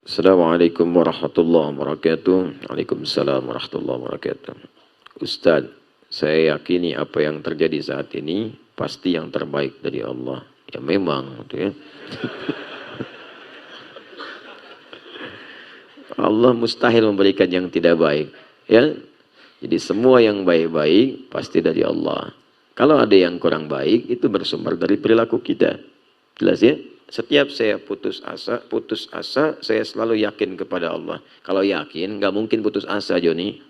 Assalamualaikum warahmatullahi wabarakatuh. Waalaikumsalam warahmatullahi wabarakatuh. Ustadz, saya yakini apa yang terjadi saat ini pasti yang terbaik dari Allah. Ya memang, gitu ya. Allah mustahil memberikan yang tidak baik. Ya, jadi semua yang baik-baik pasti dari Allah. Kalau ada yang kurang baik, itu bersumber dari perilaku kita. Jelas ya? Setiap saya putus asa, saya selalu yakin kepada Allah. Kalau yakin, nggak mungkin putus asa, Joni.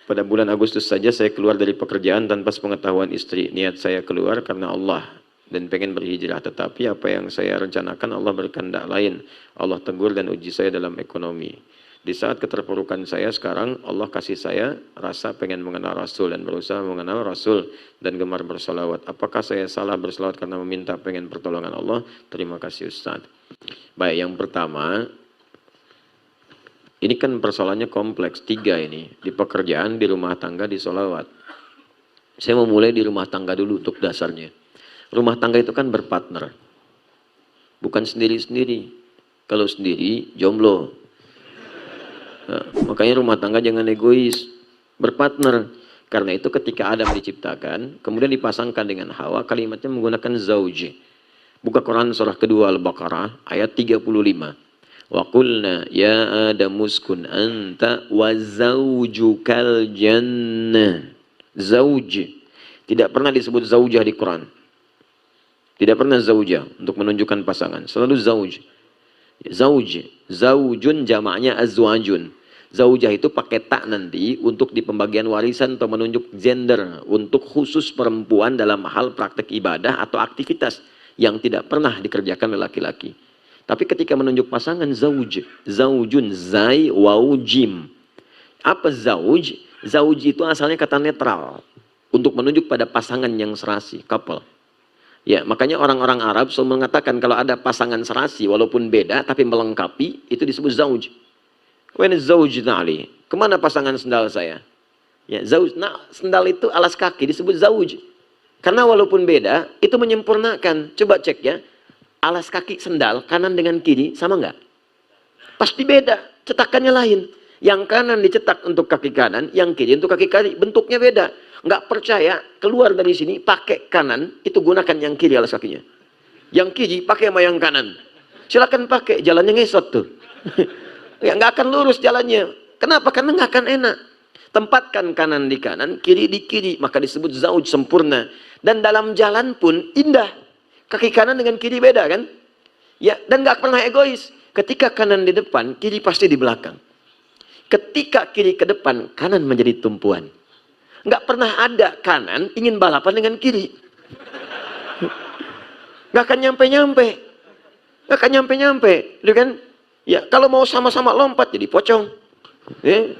Pada bulan Agustus saja saya keluar dari pekerjaan tanpa sepengetahuan istri. Niat saya keluar karena Allah dan pengen berhijrah. Tetapi apa yang saya rencanakan Allah berkehendak lain. Allah tegur dan uji saya dalam ekonomi. Di saat keterpurukan saya sekarang, Allah kasih saya rasa pengen mengenal Rasul dan berusaha mengenal Rasul dan gemar bersolawat. Apakah saya salah bersolawat karena meminta pengen pertolongan Allah? Terima kasih Ustaz. Baik, yang pertama, ini kan persoalannya kompleks, 3 ini. Di pekerjaan, di rumah tangga, di solawat. Saya mau mulai di rumah tangga dulu untuk dasarnya. Rumah tangga itu kan berpartner. Bukan sendiri-sendiri. Kalau sendiri, jomblo. Nah, makanya rumah tangga jangan egois, berpartner. Karena itu ketika Adam diciptakan, kemudian dipasangkan dengan Hawa, kalimatnya menggunakan zauj. Buka Quran surah kedua Al-Baqarah ayat 35. Wa qulna ya Adam uskun anta wa zaujukal jannah. Zauj. Tidak pernah disebut zaujah di Quran. Tidak pernah zaujah untuk menunjukkan pasangan. Selalu zauj. Zauj. Zaujun jamaknya azwajun. Zaujah itu pakai tak nanti untuk di pembagian warisan atau menunjuk gender untuk khusus perempuan dalam hal praktek ibadah atau aktivitas yang tidak pernah dikerjakan oleh laki-laki. Tapi ketika menunjuk pasangan zauj, zaujun, zai, wau, jim. Apa zauj? Zauj itu asalnya kata netral untuk menunjuk pada pasangan yang serasi, couple. Ya, makanya orang-orang Arab selalu mengatakan kalau ada pasangan serasi walaupun beda tapi melengkapi itu disebut zauj. Wen zauj na'li. Kemana pasangan sendal saya? Ya, zauj. Nah, sendal itu alas kaki disebut zauj. Karena walaupun beda, itu menyempurnakan. Coba cek ya. Alas kaki sendal kanan dengan kiri sama enggak? Pasti beda. Cetakannya lain. Yang kanan dicetak untuk kaki kanan, yang kiri untuk kaki kiri. Bentuknya beda. Enggak percaya, keluar dari sini pakai kanan, itu gunakan yang kiri alas kakinya. Yang kiri pakai sama yang kanan. Silakan pakai, jalannya ngesot tuh. Ya, nggak akan lurus jalannya. Kenapa? Karena nggak akan enak. Tempatkan kanan di kanan, kiri di kiri, maka disebut zauj sempurna. Dan dalam jalan pun indah. Kaki kanan dengan kiri beda kan? Ya, dan nggak pernah egois. Ketika kanan di depan, kiri pasti di belakang. Ketika kiri ke depan, kanan menjadi tumpuan. Nggak pernah ada kanan ingin balapan dengan kiri. Nggak akan nyampe-nyampe. Nggak akan nyampe-nyampe. Gitu kan? Ya, kalau mau sama-sama lompat jadi pocong. Ya,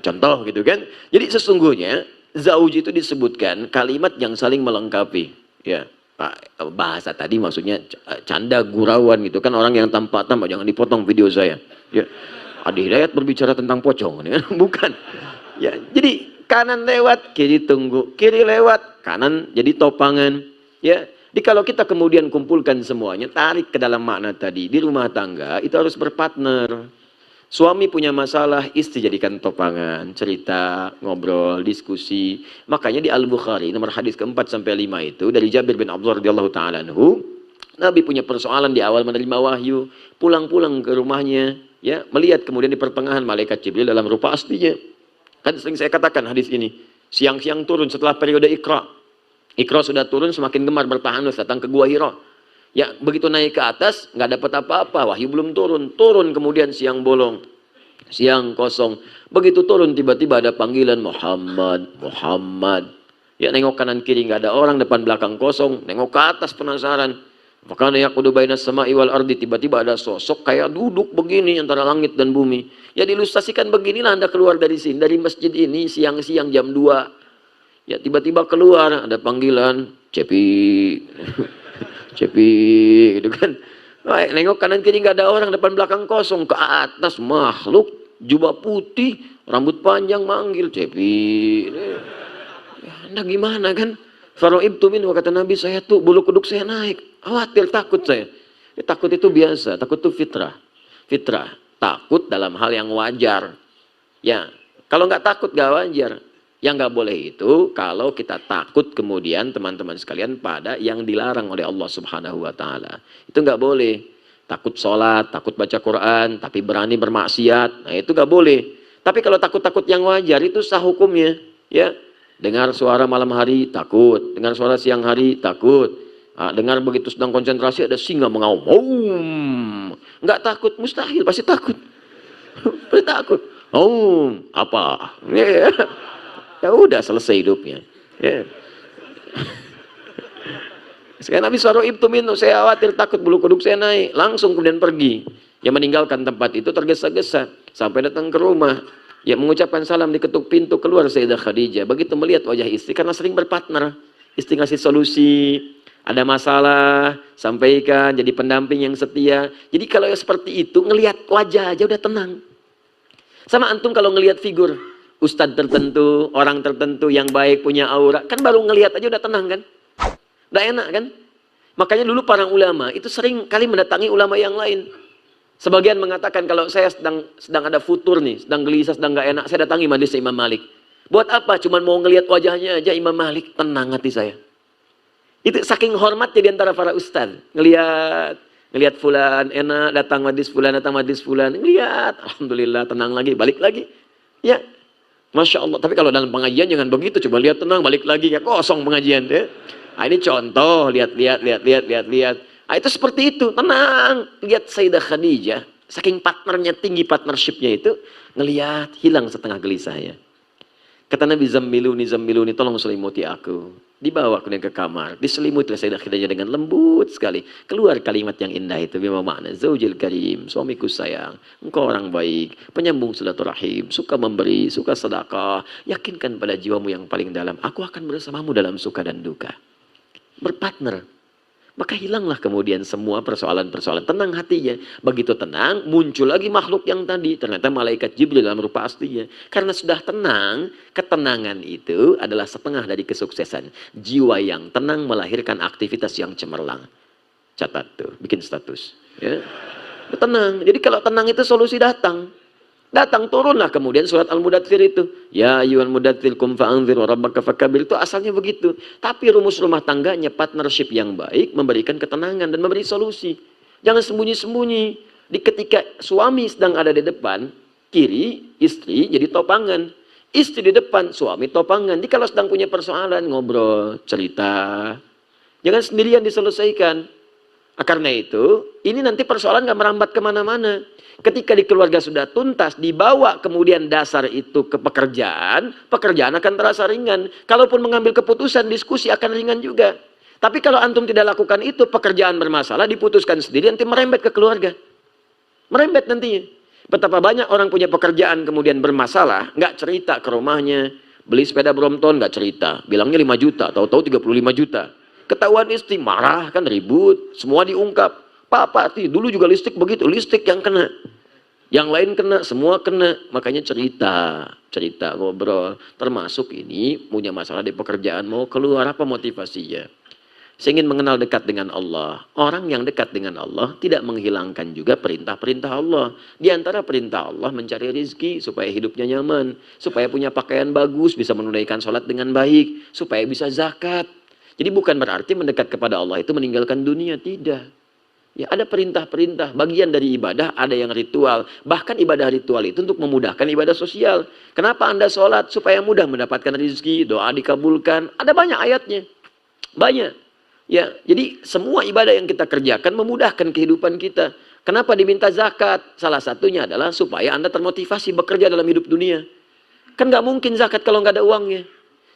contoh gitu kan. Jadi sesungguhnya zauj itu disebutkan kalimat yang saling melengkapi. Ya, bahasa tadi maksudnya canda gurauan gitu kan, orang yang tampak-tampak, jangan dipotong video saya. Ya, Adi Hidayat berbicara tentang pocong kan? Bukan. Ya, jadi kanan lewat, kiri tunggu, kiri lewat, kanan jadi topangan. Ya. Jadi kalau kita kemudian kumpulkan semuanya, tarik ke dalam makna tadi, di rumah tangga itu harus berpartner. Suami punya masalah, istri jadikan topangan, cerita, ngobrol, diskusi. Makanya di Al-Bukhari, nomor hadis keempat sampai 5 itu, dari Jabir bin Abdullah radhiyallahu ta'ala anhu, Nabi punya persoalan di awal menerima wahyu, pulang-pulang ke rumahnya, ya, melihat kemudian di pertengahan malaikat Jibril dalam rupa aslinya. Kan sering saya katakan hadis ini, siang-siang turun setelah periode Iqra. Iqra sudah turun, semakin gemar bertahanus datang ke Gua Hira. Ya, begitu naik ke atas, nggak dapat apa-apa, wahyu belum turun. Turun kemudian siang bolong, siang kosong. Begitu turun, tiba-tiba ada panggilan Muhammad, Muhammad. Ya, nengok kanan kiri nggak ada orang, depan belakang kosong. Nengok ke atas penasaran. Makanya yaqudu bainas sama'i wal ardi, tiba-tiba ada sosok kayak duduk begini antara langit dan bumi. Ya, diilustrasikan beginilah Anda keluar dari sini, dari masjid ini siang-siang jam 2. Ya, tiba-tiba keluar ada panggilan, Cepi, Cepi, gitu kan. Baik, nengok kanan kiri nggak ada orang, depan belakang kosong, ke atas makhluk, jubah putih, rambut panjang manggil, Cepi. Ya, Anda gimana kan? Faro'ibtu minhu, kata Nabi, saya tuh bulu kuduk saya naik, khawatir, takut saya. Takut itu biasa, takut itu fitrah. Fitrah, takut dalam hal yang wajar. Ya, kalau nggak takut nggak wajar. Yang nggak boleh itu kalau kita takut kemudian teman-teman sekalian pada yang dilarang oleh Allah Subhanahu wa taala. Itu nggak boleh. Takut sholat, takut baca Quran, tapi berani bermaksiat. Nah, itu nggak boleh. Tapi kalau takut-takut yang wajar itu sah hukumnya, ya. Dengar suara malam hari takut, dengar suara siang hari takut. Nah, dengar begitu sedang konsentrasi ada singa mengaum. Nggak takut, mustahil, pasti takut. Pasti takut. Apa? Ya. Ya udah selesai hidupnya. Ya. Sekarang Nabi SAW itu minum, saya khawatir takut bulu kuduk saya naik. Langsung kemudian pergi. Yang meninggalkan tempat itu tergesa-gesa. Sampai datang ke rumah. Ya mengucapkan salam, diketuk pintu, keluar Sayyidah Khadijah. Begitu melihat wajah istri, karena sering berpartner. Istri ngasih solusi. Ada masalah, sampaikan, jadi pendamping yang setia. Jadi kalau seperti itu, ngelihat wajah aja udah tenang. Sama antum kalau ngelihat figur. Ustadz tertentu, orang tertentu yang baik, punya aura. Kan baru ngelihat aja udah tenang kan? Udah enak kan? Makanya dulu para ulama itu sering kali mendatangi ulama yang lain. Sebagian mengatakan kalau saya sedang ada futur nih, sedang gelisah, sedang gak enak, saya datangi majelis Imam Malik. Buat apa? Cuman mau ngelihat wajahnya aja Imam Malik, tenang hati saya. Itu saking hormatnya di antara para ustadz. Ngelihat fulan enak, datang majelis fulan, ngelihat, alhamdulillah tenang lagi, balik lagi. Ya. Masya Allah, tapi kalau dalam pengajian jangan begitu, coba lihat tenang, balik lagi, ya kosong pengajian. Ya. Nah, ini contoh, lihat. Nah, itu seperti itu, tenang. Lihat Sayyidah Khadijah, saking partnernya tinggi, partnershipnya itu, ngelihat hilang setengah gelisahnya. Kata Nabi, zammiluni, tolong selimuti aku. Dibawa kemudian ke kamar, diselimuti Sayyidah Khadijah dengan lembut sekali. Keluar kalimat yang indah itu, bima makna zaujil karim, suamiku sayang, engkau orang baik, penyambung silaturahim, suka memberi, suka sedekah, yakinkan pada jiwamu yang paling dalam, aku akan bersamamu dalam suka dan duka. Berpartner. Maka hilanglah kemudian semua persoalan-persoalan. Tenang hatinya. Begitu tenang, muncul lagi makhluk yang tadi. Ternyata malaikat Jibril dalam rupa aslinya. Karena sudah tenang, ketenangan itu adalah setengah dari kesuksesan. Jiwa yang tenang melahirkan aktivitas yang cemerlang. Catat tuh, bikin status. Ya. Tenang. Jadi kalau tenang itu solusi datang. Datang, turunlah kemudian surat Al-Mudaththir itu. Ya ayyuhal mudaththir qum fa'anzir wa rabbaka fakabir. Itu asalnya begitu. Tapi rumus rumah tangganya, partnership yang baik, memberikan ketenangan dan memberi solusi. Jangan sembunyi-sembunyi. Di ketika suami sedang ada di depan, kiri, istri jadi topangan. Istri di depan, suami topangan. Jadi kalau sedang punya persoalan, ngobrol, cerita. Jangan sendirian diselesaikan. Karena itu, ini nanti persoalan gak merambat kemana-mana. Ketika di keluarga sudah tuntas, dibawa kemudian dasar itu ke pekerjaan, pekerjaan akan terasa ringan. Kalaupun mengambil keputusan, diskusi akan ringan juga. Tapi kalau antum tidak lakukan itu, pekerjaan bermasalah, diputuskan sendiri, nanti merembet ke keluarga. Merembet nantinya. Betapa banyak orang punya pekerjaan kemudian bermasalah, nggak cerita ke rumahnya, beli sepeda Brompton nggak cerita, bilangnya 5 juta, tahu-tahu 35 juta. Ketahuan istri, marah kan, ribut, semua diungkap. Pak, dulu juga listrik begitu, listrik yang kena. Yang lain kena, semua kena. Makanya cerita, ngobrol. Termasuk ini punya masalah di pekerjaan, mau keluar, apa motivasinya? Saya ingin mengenal dekat dengan Allah. Orang yang dekat dengan Allah tidak menghilangkan juga perintah-perintah Allah. Di antara perintah Allah mencari rizki supaya hidupnya nyaman. Supaya punya pakaian bagus, bisa menunaikan sholat dengan baik. Supaya bisa zakat. Jadi bukan berarti mendekat kepada Allah itu meninggalkan dunia, tidak. Ya, ada perintah-perintah, bagian dari ibadah, ada yang ritual. Bahkan ibadah ritual itu untuk memudahkan ibadah sosial. Kenapa Anda sholat? Supaya mudah mendapatkan rezeki, doa dikabulkan. Ada banyak ayatnya. Banyak. Ya, jadi semua ibadah yang kita kerjakan memudahkan kehidupan kita. Kenapa diminta zakat? Salah satunya adalah supaya Anda termotivasi bekerja dalam hidup dunia. Kan nggak mungkin zakat kalau nggak ada uangnya.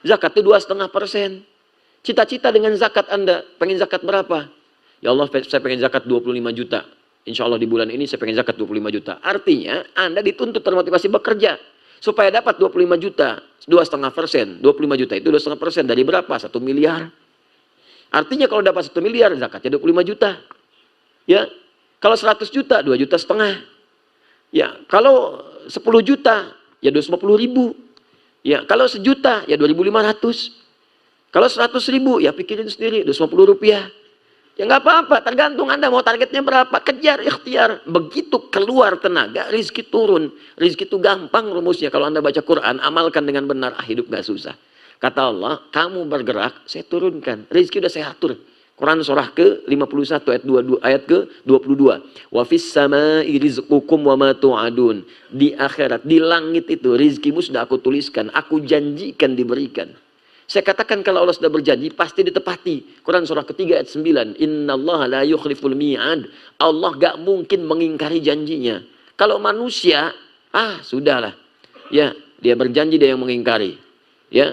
Zakat itu 2,5%. Cita-cita dengan zakat Anda, pengen zakat berapa? Ya Allah, saya pengen zakat 25 juta. Insya Allah di bulan ini saya pengen zakat 25 juta. Artinya Anda dituntut termotivasi bekerja. Supaya dapat 25 juta. 2,5%. 25 juta itu 2,5% dari berapa? 1 miliar. Artinya kalau dapat 1 miliar, zakatnya 25 juta. Ya, kalau 100 juta, 2,5 juta. Ya, kalau 10 juta, ya 250 ribu. Ya, kalau 1 juta, ya 2.500. Kalau 100 ribu, ya pikirin sendiri, 250 rupiah. Ya nggak apa-apa, tergantung Anda mau targetnya berapa, kejar ikhtiar. Begitu keluar tenaga, rizki turun. Rizki itu gampang rumusnya. Kalau Anda baca Quran, amalkan dengan benar, hidup gak susah. Kata Allah, kamu bergerak, saya turunkan. Rizki udah saya atur. Quran surah ke-51 ayat 22, ayat ke-22. Wa fis sama'i rizqukum wa ma tu'adun. Di akhirat, di langit itu rizkimu sudah aku tuliskan, aku janjikan diberikan. Saya katakan kalau Allah sudah berjanji pasti ditepati. Quran surah ketiga ayat 9. Innallaha la yukhliful mi'ad. Allah gak mungkin mengingkari janjinya. Kalau manusia, sudahlah. Ya, dia berjanji, dia yang mengingkari. Ya,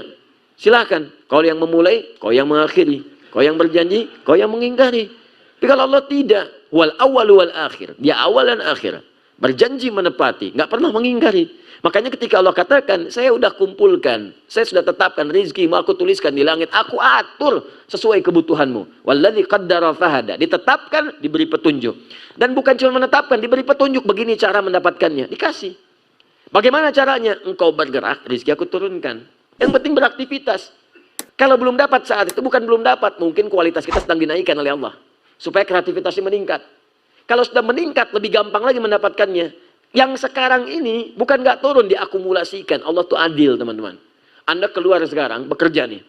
silakan. Kau yang memulai, kau yang mengakhiri. Kau yang berjanji, kau yang mengingkari. Tapi kalau Allah tidak, wal awal wal akhir. Dia awal dan akhir. Berjanji menepati, nggak pernah mengingkari. Makanya ketika Allah katakan, saya sudah kumpulkan, saya sudah tetapkan rizkimu, aku tuliskan di langit, aku atur sesuai kebutuhanmu. Walladzi qaddara fahada. Ditetapkan, diberi petunjuk. Dan bukan cuma menetapkan, diberi petunjuk, begini cara mendapatkannya. Dikasih. Bagaimana caranya? Engkau bergerak, rizki aku turunkan. Yang penting beraktivitas. Kalau belum dapat saat itu, bukan belum dapat, mungkin kualitas kita sedang dinaikkan oleh Allah. Supaya kreativitasnya meningkat. Kalau sudah meningkat, lebih gampang lagi mendapatkannya. Yang sekarang ini bukan nggak turun, diakumulasikan. Allah tuh adil, teman-teman. Anda keluar sekarang, bekerja nih.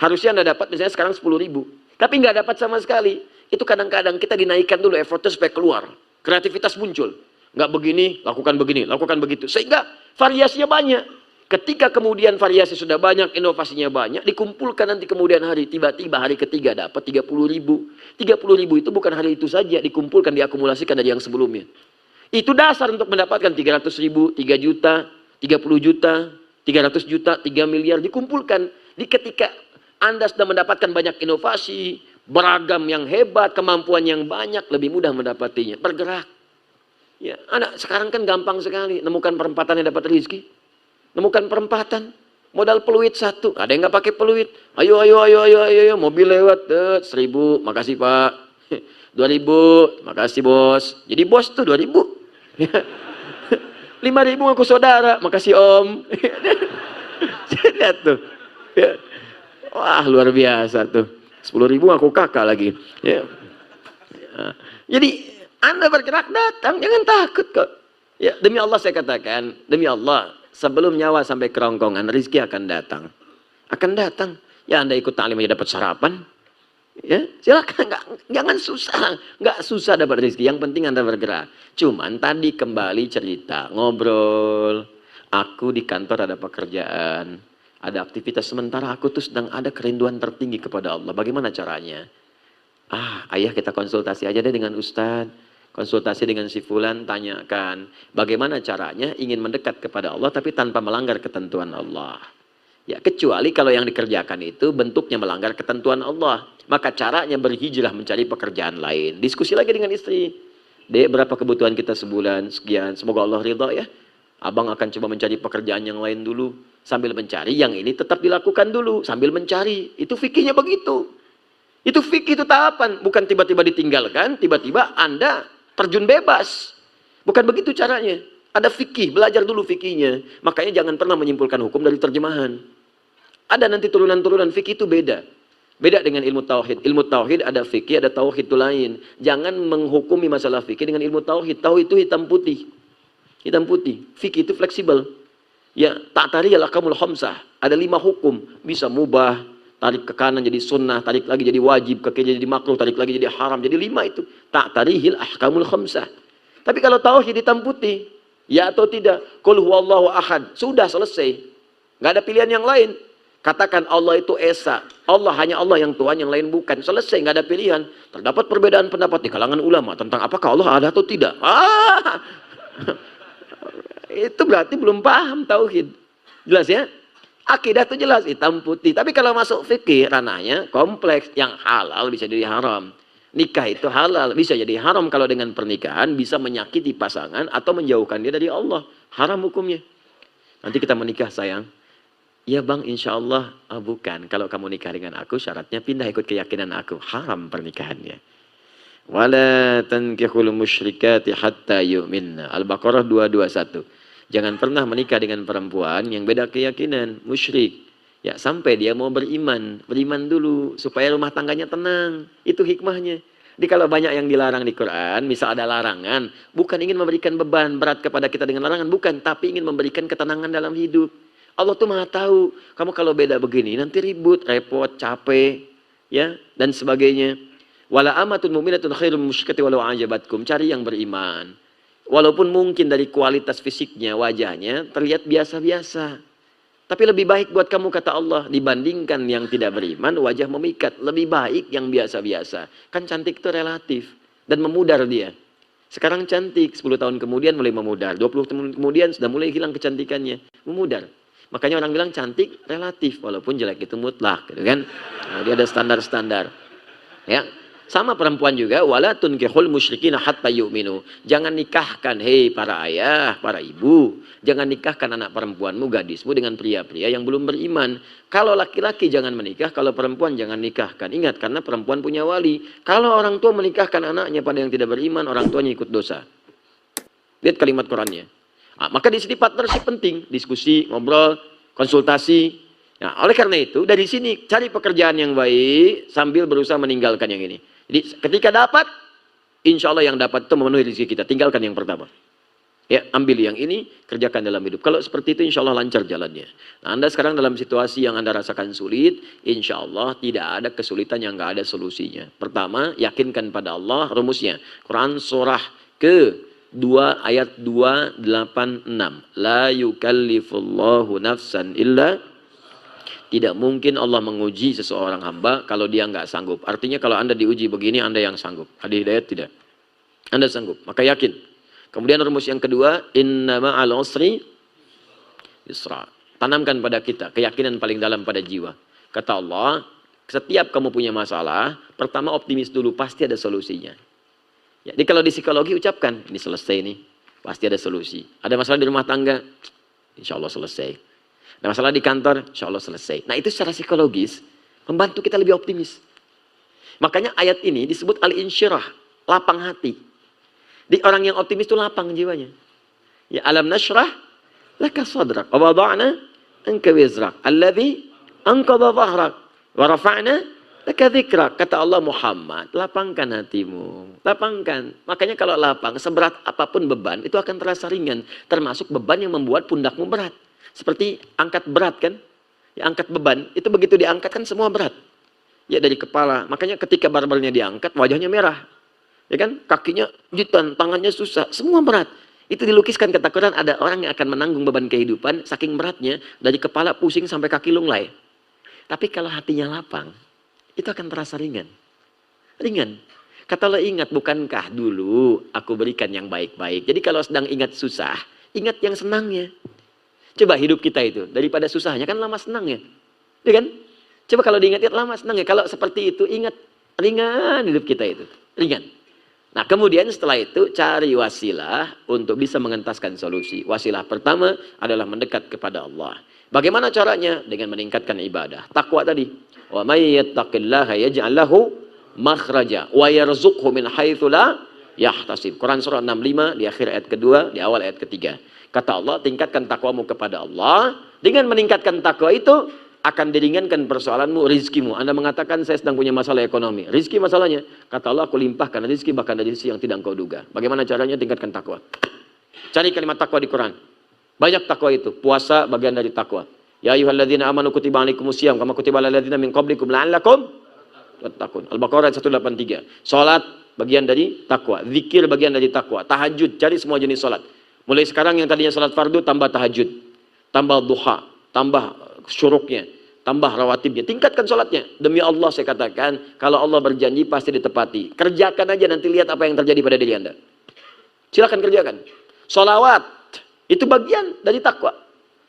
Harusnya Anda dapat misalnya sekarang 10.000. Tapi nggak dapat sama sekali. Itu kadang-kadang kita dinaikkan dulu effortnya supaya keluar. Kreativitas muncul. Nggak begini, lakukan begitu. Sehingga variasinya banyak. Ketika kemudian variasi sudah banyak, inovasinya banyak, dikumpulkan nanti kemudian hari, tiba-tiba hari ketiga dapat 30.000. 30.000 itu bukan hari itu saja, dikumpulkan, diakumulasikan dari yang sebelumnya. Itu dasar untuk mendapatkan 300.000, 3 juta, 30 juta, 300 juta, 3 miliar dikumpulkan. Di ketika Anda sudah mendapatkan banyak inovasi, beragam yang hebat, kemampuan yang banyak, lebih mudah mendapatinya. Bergerak. Ya, anak sekarang kan gampang sekali nemukan perempatan yang dapat rezeki. Nemukan perempatan, modal peluit 1. Ada yang nggak pakai peluit. Ayo, mobil lewat, 1.000, makasih Pak. 2.000, makasih bos. Jadi bos tuh 2.000. 5.000 aku saudara, makasih om. Lihat tuh. Ya. Wah, luar biasa tuh. 10.000 aku kakak lagi. Ya. Jadi Anda bergerak, datang, jangan takut kok. Ya, demi Allah saya katakan, demi Allah, sebelum nyawa sampai kerongkongan, rezeki akan datang. Akan datang. Ya Anda ikut taklim aja dapat sarapan. Ya, silakan, jangan susah, nggak susah dapat rezeki. Yang penting Anda bergerak. Cuman tadi kembali cerita, ngobrol. Aku di kantor ada pekerjaan, ada aktivitas sementara, aku tuh sedang ada kerinduan tertinggi kepada Allah. Bagaimana caranya? Ayah kita konsultasi aja deh dengan Ustadz. Konsultasi dengan si fulan, tanyakan bagaimana caranya ingin mendekat kepada Allah tapi tanpa melanggar ketentuan Allah. Ya, kecuali kalau yang dikerjakan itu bentuknya melanggar ketentuan Allah. Maka caranya berhijrah mencari pekerjaan lain. Diskusi lagi dengan istri. Dek, berapa kebutuhan kita sebulan? Sekian. Semoga Allah ridha ya. Abang akan coba mencari pekerjaan yang lain dulu. Sambil mencari, yang ini tetap dilakukan dulu. Sambil mencari. Itu fikihnya begitu. Itu fikih, itu tahapan. Bukan tiba-tiba ditinggalkan, tiba-tiba Anda terjun bebas. Bukan begitu caranya. Ada fikih, belajar dulu fikihnya. Makanya jangan pernah menyimpulkan hukum dari terjemahan. Ada nanti turunan-turunan fikih itu beda. Beda dengan ilmu tauhid. Ilmu tauhid ada fikih, ada tauhid itu lain. Jangan menghukumi masalah fikih dengan ilmu tauhid. Tauhid itu hitam putih. Hitam putih. Fikih itu fleksibel. Ya, ta'tari al-ahkamul khamsah. Ada 5 hukum. Bisa mubah, tarik ke kanan jadi sunnah, tarik lagi jadi wajib, ke kiri jadi makruh, tarik lagi jadi haram. Jadi 5 itu. Ta'tarihil ahkamul khamsah. Tapi kalau tauhid hitam putih, ya atau tidak, qul huwallahu ahad, sudah selesai. Nggak ada pilihan yang lain. Katakan Allah itu esa, Allah hanya Allah yang Tuhan, yang lain bukan. Selesai, nggak ada pilihan. Terdapat perbedaan pendapat di kalangan ulama tentang apakah Allah ada atau tidak. Itu berarti belum paham tauhid. Jelas ya? Akidah itu jelas, hitam putih. Tapi kalau masuk fikih, ranahnya kompleks. Yang halal bisa jadi haram. Nikah itu halal, bisa jadi haram kalau dengan pernikahan bisa menyakiti pasangan atau menjauhkan dia dari Allah. Haram hukumnya. Nanti kita menikah sayang. Ya bang, insya Allah. Bukan, kalau kamu nikah dengan aku syaratnya pindah ikut keyakinan aku. Haram pernikahannya. Wala tankihul musyrikati hatta yu'minna. Al-Baqarah 221. Jangan pernah menikah dengan perempuan yang beda keyakinan, musyrik. Ya, sampai dia mau beriman. Beriman dulu supaya rumah tangganya tenang. Itu hikmahnya. Jadi kalau banyak yang dilarang di Quran, misal ada larangan, bukan ingin memberikan beban berat kepada kita dengan larangan, bukan, tapi ingin memberikan ketenangan dalam hidup. Allah tuh Maha tahu. Kamu kalau beda begini nanti ribut, repot, capek, ya, dan sebagainya. Wala amatun mu'minatun khairun musyrikati walau ajabatkum. Cari yang beriman. Walaupun mungkin dari kualitas fisiknya, wajahnya terlihat biasa-biasa. Tapi lebih baik buat kamu kata Allah dibandingkan yang tidak beriman wajah memikat. Lebih baik yang biasa-biasa. Kan cantik itu relatif dan memudar dia. Sekarang cantik, 10 tahun kemudian mulai memudar. 20 tahun kemudian sudah mulai hilang kecantikannya, memudar. Makanya orang bilang cantik relatif walaupun jelek itu mutlak, gitu kan? Nah, dia ada standar-standar. Ya. Sama perempuan juga, wala tunkihul musyrikina hatta yu'minu. Jangan nikahkan, hei para ayah, para ibu, jangan nikahkan anak perempuanmu, gadismu dengan pria-pria yang belum beriman. Kalau laki-laki jangan menikah, kalau perempuan jangan nikahkan. Ingat, karena perempuan punya wali. Kalau orang tua menikahkan anaknya pada yang tidak beriman, orang tuanya ikut dosa. Lihat kalimat Qurannya. Nah, maka di sini partnership penting, diskusi, ngobrol, konsultasi. Nah, oleh karena itu, dari sini cari pekerjaan yang baik sambil berusaha meninggalkan yang ini. Jadi ketika dapat, insya Allah yang dapat itu memenuhi rezeki kita. Tinggalkan yang pertama. Ya, ambil yang ini, kerjakan dalam hidup. Kalau seperti itu insya Allah lancar jalannya. Nah, Anda sekarang dalam situasi yang Anda rasakan sulit, insya Allah tidak ada kesulitan yang nggak ada solusinya. Pertama, yakinkan pada Allah rumusnya. Quran surah ke-2 ayat 286. La yukallifullahu nafsan illa. Tidak mungkin Allah menguji seseorang hamba kalau dia nggak sanggup. Artinya kalau Anda diuji begini, Anda yang sanggup. Ada hidayat tidak? Anda sanggup, maka yakin. Kemudian rumus yang kedua, inna ma'al usri yusra. Tanamkan pada kita keyakinan paling dalam pada jiwa. Kata Allah, setiap kamu punya masalah, pertama optimis dulu, pasti ada solusinya. Ya, jadi kalau di psikologi ucapkan, ini selesai nih, pasti ada solusi. Ada masalah di rumah tangga, insya Allah selesai. Ada masalah di kantor, insya Allah selesai. Nah itu secara psikologis membantu kita lebih optimis. Makanya ayat ini disebut al-insyirah, lapang hati. Di orang yang optimis itu lapang jiwanya. Ya alam nashrah laka sadrak wa wada'na anka wizrak alladhi anqadha dhahrak wa rafa'na laka dzikrak. Kata Allah, Muhammad, lapangkan hatimu. Lapangkan. Makanya kalau lapang, seberat apapun beban itu akan terasa ringan, termasuk beban yang membuat pundakmu berat. Seperti angkat berat kan, ya, angkat beban, itu begitu diangkat kan semua berat. Ya dari kepala, makanya ketika barbelnya diangkat, wajahnya merah. Ya kan, kakinya jitan, tangannya susah, semua berat. Itu dilukiskan kata Quran, ada orang yang akan menanggung beban kehidupan, saking beratnya, dari kepala pusing sampai kaki lunglai. Tapi kalau hatinya lapang, itu akan terasa ringan. Ringan. Kata Allah, ingat, bukankah dulu aku berikan yang baik-baik. Jadi kalau sedang ingat susah, ingat yang senangnya. Coba hidup kita itu, daripada susahnya kan lama senangnya. Ya kan? Coba kalau diingat lama senangnya. Kalau seperti itu, ingat ringan hidup kita itu. Ringan. Nah kemudian setelah itu cari wasilah untuk bisa mengentaskan solusi. Wasilah pertama adalah mendekat kepada Allah. Bagaimana caranya? Dengan meningkatkan ibadah. Takwa tadi. Wa may yattaqillaha yaj'al lahu makhraja wa yarzuqhu min haitsu la yahtasib. Quran surah 65 di akhir ayat kedua, di awal ayat ketiga. Kata Allah, tingkatkan takwamu kepada Allah. Dengan meningkatkan takwa itu, akan diringankan persoalanmu, rizkimu. Anda mengatakan, saya sedang punya masalah ekonomi. Rizki masalahnya. Kata Allah, aku limpahkan rizki bahkan dari sisi yang tidak engkau duga. Bagaimana caranya? Tingkatkan takwa. Cari kalimat takwa di Quran. Banyak takwa itu. Puasa bagian dari takwa. Ya ayyuhalladzina amanu kutiba alaikumusiyam kama kutiba alal ladzina min qablikum la'allakum tattaqun. Al-Baqarah 183. Salat bagian dari takwa. Zikir bagian dari takwa. Tahajud, cari semua jenis salat. Mulai sekarang yang tadinya salat fardu tambah tahajud, tambah duha, tambah syuruknya, tambah rawatibnya, tingkatkan salatnya. Demi Allah saya katakan, kalau Allah berjanji pasti ditepati. Kerjakan aja, nanti lihat apa yang terjadi pada diri Anda. Silakan kerjakan. Salawat itu bagian dari takwa.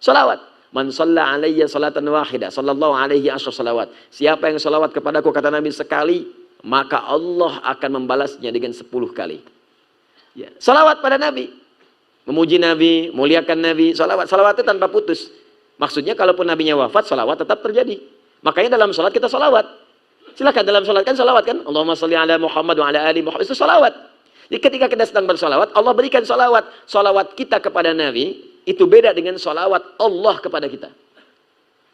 Salawat. Man shalla alayya salatan wahidah, sallallahu alaihi asyra salawat. Siapa yang salawat kepadaku kata Nabi sekali, maka Allah akan membalasnya dengan 10 kali. Ya, salawat pada Nabi. Memuji Nabi, muliakan Nabi, salawat. Salawat itu tanpa putus. Maksudnya kalaupun Nabinya wafat, salawat tetap terjadi. Makanya dalam salat kita salawat. Silakan dalam salat kan salawat kan? Allahumma sholli ala Muhammad wa ala ali Muhammad. Itu salawat. Jadi ketika kita sedang bersalawat, Allah berikan salawat. Salawat kita kepada Nabi, itu beda dengan salawat Allah kepada kita.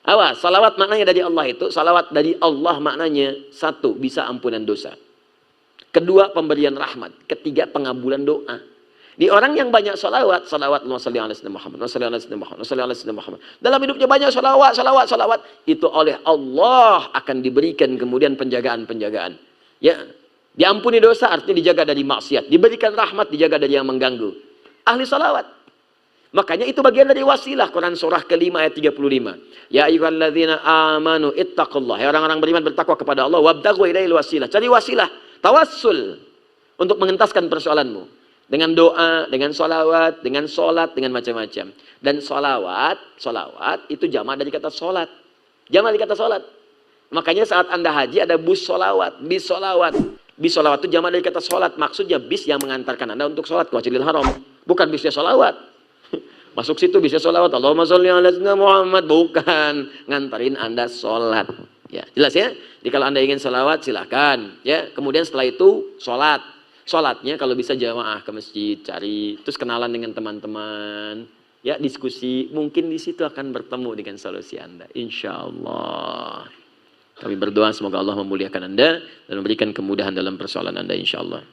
Awas, salawat maknanya dari Allah itu, salawat dari Allah maknanya satu, bisa ampunan dosa. Kedua, pemberian rahmat. Ketiga, pengabulan doa. Di orang yang banyak salawat, salawat Muhammad, Muhammad. Dalam hidupnya banyak salawat, itu oleh Allah akan diberikan kemudian penjagaan-penjagaan. Ya, diampuni dosa artinya dijaga dari maksiat, diberikan rahmat, dijaga dari yang mengganggu. Ahli salawat. Makanya itu bagian dari wasilah. Quran surah ke-5 ayat 35. Ya ayyuhalladzina amanu ittaqullah. Ya orang-orang beriman bertakwa kepada Allah. Wabtaghu ilaihil wasilah. Cari wasilah. Tawassul. Untuk mengentaskan persoalanmu. Dengan doa, dengan solawat, dengan solat, dengan macam-macam. Dan solawat itu jamak dari kata solat. Jamak dari kata solat. Makanya saat Anda haji ada bus solawat. Bis solawat. Bis solawat itu jamak dari kata solat. Maksudnya bis yang mengantarkan Anda untuk solat ke Masjidil Haram. Bukan bisnya solawat. Masuk situ bisa sholawat, Allahumma sholli ala sayyidina Muhammad, bukan ngantarin Anda sholat. Ya, jelas ya? Jadi kalau Anda ingin sholawat silahkan. Ya, kemudian setelah itu sholat. Sholatnya kalau bisa jamaah ke masjid, cari, terus kenalan dengan teman-teman, ya diskusi. Mungkin di situ akan bertemu dengan solusi Anda. Insya Allah. Kami berdoa semoga Allah memuliakan Anda dan memberikan kemudahan dalam persoalan Anda insya Allah.